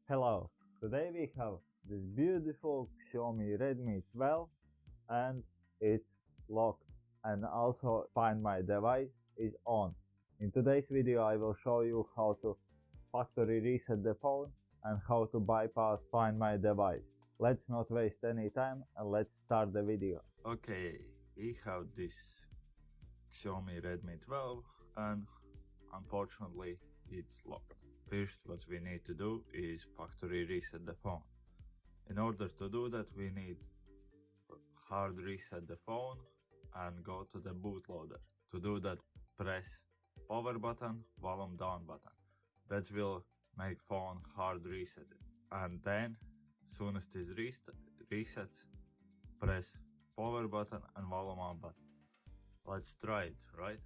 Hello, today we have this beautiful Xiaomi Redmi 12 and it's locked, and also Find My Device is on. In today's video I will show you how to factory reset the phone and how to bypass Find My Device. Let's not waste any time and let's start the video. Okay, we have this Xiaomi Redmi 12 and unfortunately it's locked. First, what we need to do is factory reset the phone. In order to do that, we need hard reset the phone and go to the bootloader. To do that, press power button, volume down button. That will make phone hard reset. And then, soon as this resets, press power button and volume up button. Let's try it, right?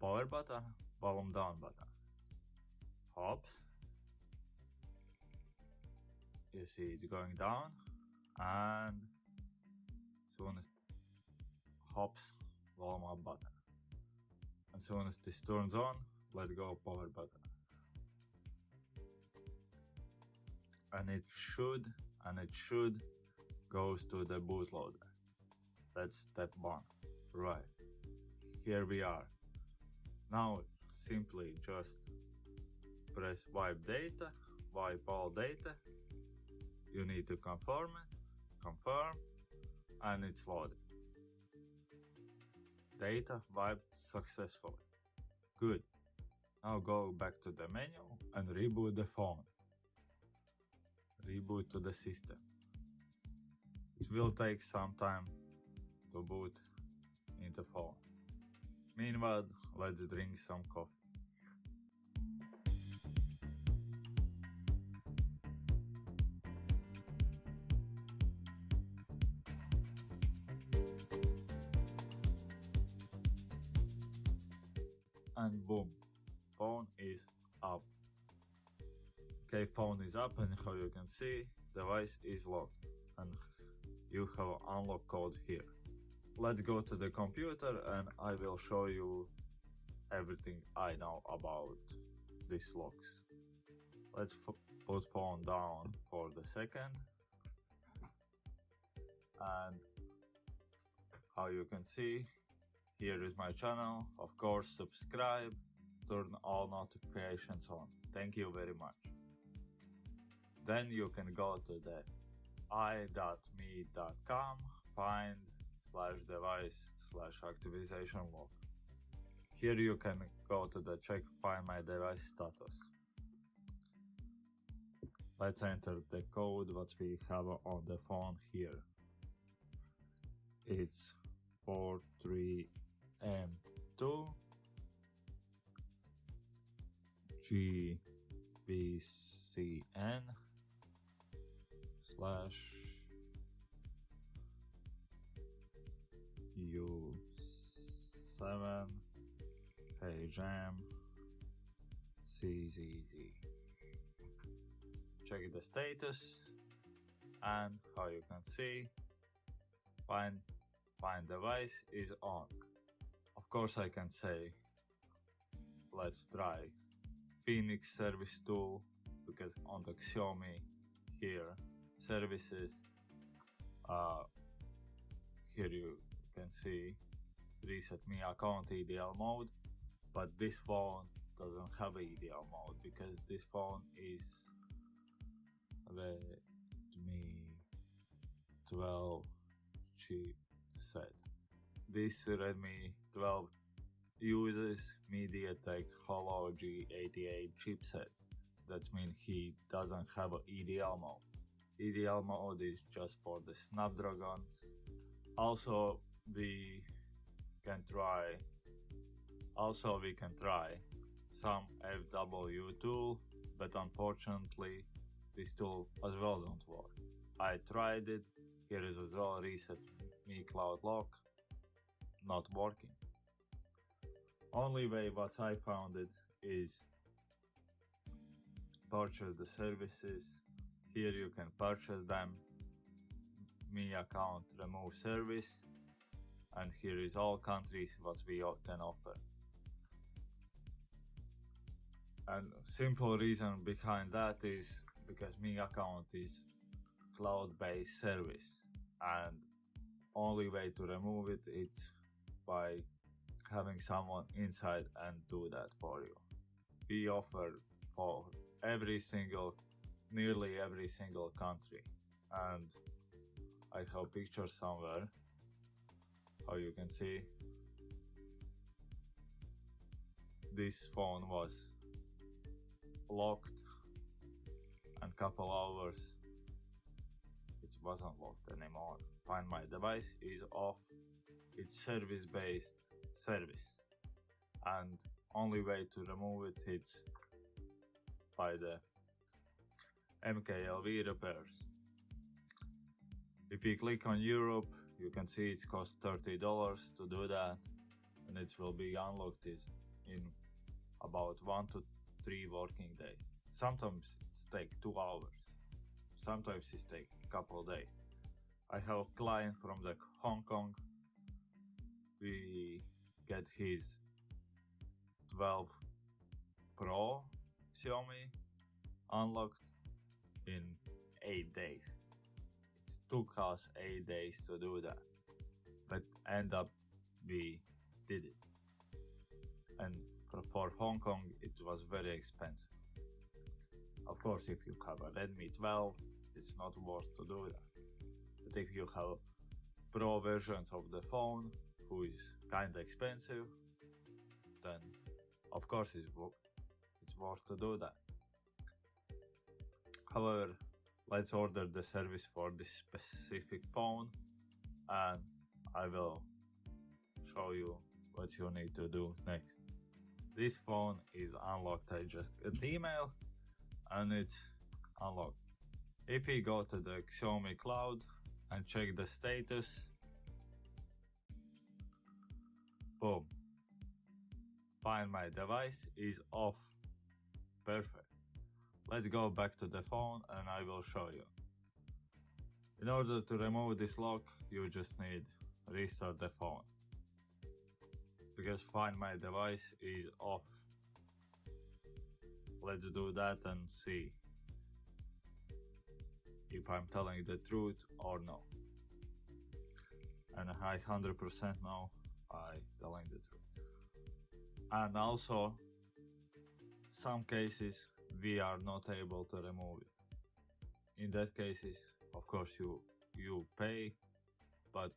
Power button, volume down button. Hops. You see it's going down, and soon as hops, volume up button. As soon as this turns on, let go power button. And it should goes to the bootloader. That's step 1. Right. Here we are. Now simply just press wipe data, wipe all data. You need to confirm, and it's loaded. Data wiped successfully. Good. Now go back to the menu and reboot the phone. Reboot to the system. It will take some time to boot into phone. Meanwhile, let's drink some coffee. And boom, phone is up. Okay, phone is up, and how you can see, device is locked and you have unlock code here. Let's go to the computer and I will show you everything I know about these locks. Let's put phone down for the second. And how you can see, here is my channel. Of course, subscribe, turn all notifications on. Thank you very much. Then you can go to the i.me.com, find/device/activation lock. Here you can go to the check Find My Device status. Let's enter the code what we have on the phone here. It's 43M2 GBCN /U7 HM CZZ. Check the status, and how you can see, find device is on. Of course I can say let's try Phoenix service tool, because on the Xiaomi here services, here you can see reset me account EDL mode, but this phone doesn't have EDL mode because this phone is Redmi 12 chipset. This Redmi 12 uses MediaTek Hello G88 chipset. That means he doesn't have an EDL mode. EDL mode is just for the Snapdragons. Also we can try some FW tool, but unfortunately this tool as well don't work. I tried it. Here is as well reset me cloud lock, not working. Only way what I found it is purchase the services. Here you can purchase them, me account remove service, and here is all countries what we can offer. And simple reason behind that is because my account is cloud-based service, and only way to remove it is by having someone inside and do that for you. We offer for nearly every single country, and I have pictures somewhere how you can see this phone was locked, and couple hours it wasn't locked anymore. Find My Device is off. It's service-based service, and only way to remove it is by the MKLV repairs. If you click on Europe, you can see it costs $30 to do that, and it will be unlocked in about 1 to 3 working days. Sometimes it takes 2 hours, sometimes it takes a couple days. I have a client from the Hong Kong. We get his 12 Pro Xiaomi unlocked in 8 days. It took us 8 days to do that, but end up we did it. And for Hong Kong it was very expensive. Of course, if you have a Redmi 12, it's not worth to do that. But if you have Pro versions of the phone, who is kinda expensive, then of course it's worth to do that. However, let's order the service for this specific phone, and I will show you what you need to do next. This phone is unlocked. I just got the email and it's unlocked. If we go to the Xiaomi cloud and check the status, boom, Find My Device is off. Perfect. Let's go back to the phone and I will show you. In order to remove this lock, you just need restart the phone, because Find My Device is off. Let's do that and see if I'm telling the truth or no. And I 100% know I'm telling the truth. And also, some cases we are not able to remove it. In that cases, of course you pay, but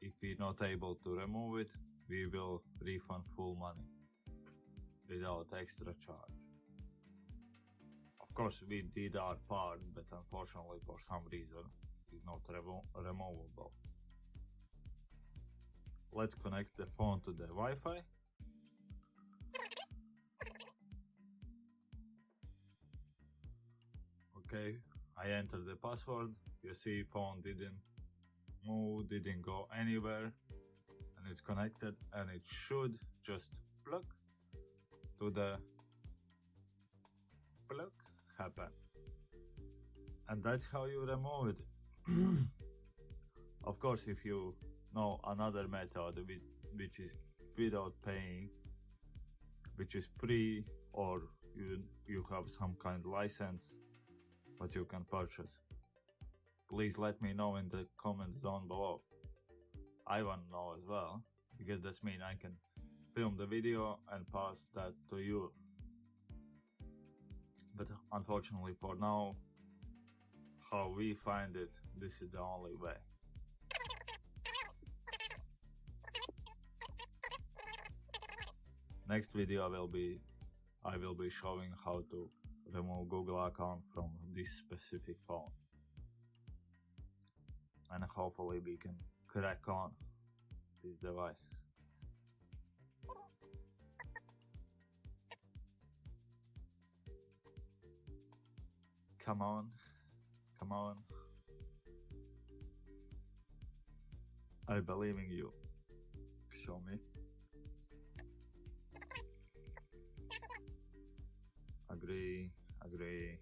if we're not able to remove it, we will refund full money without extra charge. Of course we did our part, but unfortunately for some reason it's not removable. Let's connect the phone to the Wi-Fi. Okay, I entered the password. You see phone didn't move, didn't go anywhere, and it's connected, and it should just plug to the plug happen. And that's how you remove it. Of course, if you know another method which is without paying, which is free, or you have some kind of license that you can purchase, please let me know in the comments down below. I want to know as well, because that means I can film the video and pass that to you. But unfortunately for now, how we find it, this is the only way. Next video I will be showing how to remove Google account from this specific phone, and hopefully we can crack on this device. Come on, come on. I believe in you. Show me. Agree, agree.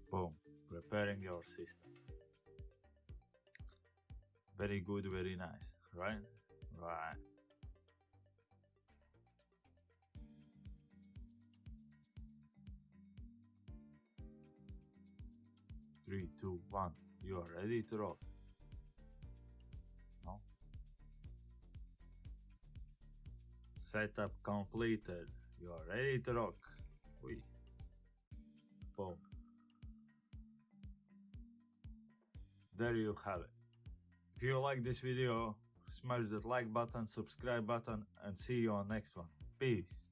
Boom, preparing your system. Very good, very nice, right? Right. 3, 2, 1. You are ready to rock. No? Setup completed. You are ready to rock. Boom. There you have it. If you like this video, smash that like button, subscribe button, and see you on next one. Peace.